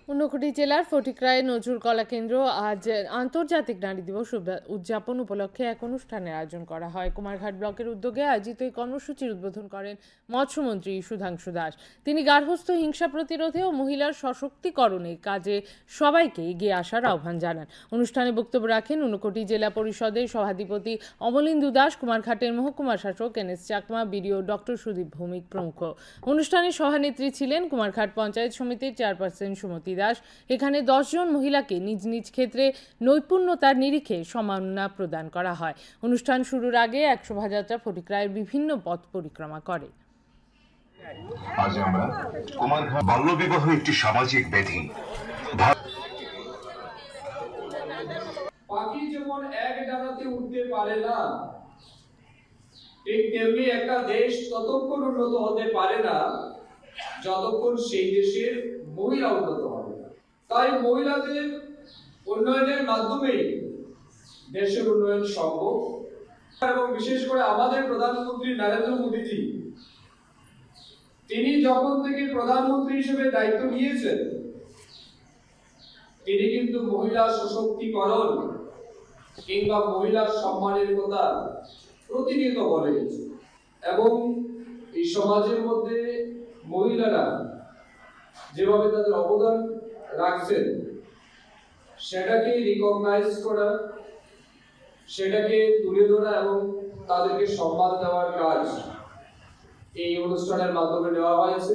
ঊনকোটি জেলার ফটিকরায় নজরুল কলা কেন্দ্র আজ আন্তর্জাতিক নারী দিবস উদযাপন উপলক্ষে এক অনুষ্ঠানের আয়োজন করা হয়। কুমারঘাট ব্লকের উদ্যোগে আয়োজিত এই কর্মসূচির উদ্বোধন করেন মৎস্যমন্ত্রী সুধাংশু দাস। তিনি গার্হস্থ্য হিংসা প্রতিরোধে ও মহিলার সশক্তিকরণের কাজে সবাইকে এগিয়ে আসার আহ্বান জানান। অনুষ্ঠানে বক্তব্য রাখেন ঊনকোটি জেলা পরিষদের সভাধিপতি অমলেন্দু দাস, কুমারঘাটের মহকুমা শাসক NS Chakma, BDO doctor Sudip Bhowmik প্রমুখ। অনুষ্ঠানে সভানেত্রী ছিলেন কুমারঘাট পঞ্চায়েত সমিতির চেয়ারপারসন সুমতি দাস। এখানে 10 জন মহিলাকে নিজ নিজ ক্ষেত্রে নৈপুণ্যতার নিরিখে সম্মাননা প্রদান করা হয়। অনুষ্ঠান শুরুর আগে এক শোভাযাত্রা ফটিকরায়ের বিভিন্ন পথ পরিক্রমা করে। আজ আমরা কুমারঘাট বাল্যবিবাহ একটি সামাজিক ব্যাধি। পাখি যেমন এক ডানাতে উঠতে পারে না, ঠিক তেমনি একটা দেশ ততক্ষণ উন্নত হতে পারে না যতক্ষণ সেই দেশের মহিলা উন্নত হবে। তাই মহিলাদের উন্নয়নের মাধ্যমেই দেশের উন্নয়ন সম্ভব। এবং বিশেষ করে আমাদের প্রধানমন্ত্রী নরেন্দ্র মোদীজি, তিনি যখন থেকে প্রধানমন্ত্রী হিসেবে দায়িত্ব নিয়েছেন, তিনি কিন্তু মহিলা সশক্তিকরণ কিংবা মহিলার সম্মানের কথা প্রতিনিয়ত বলে গেছে এবং এই সমাজের মধ্যে মহিলারা যেভাবে তাদের অবদান রাখছেন সেটাকে রিকগনাইজ করা, সেটাকে তুলে ধরা এবং তাদেরকে সম্মান দেওয়ার কাজ এই অনুষ্ঠানের মাধ্যমে নেওয়া হয়েছে।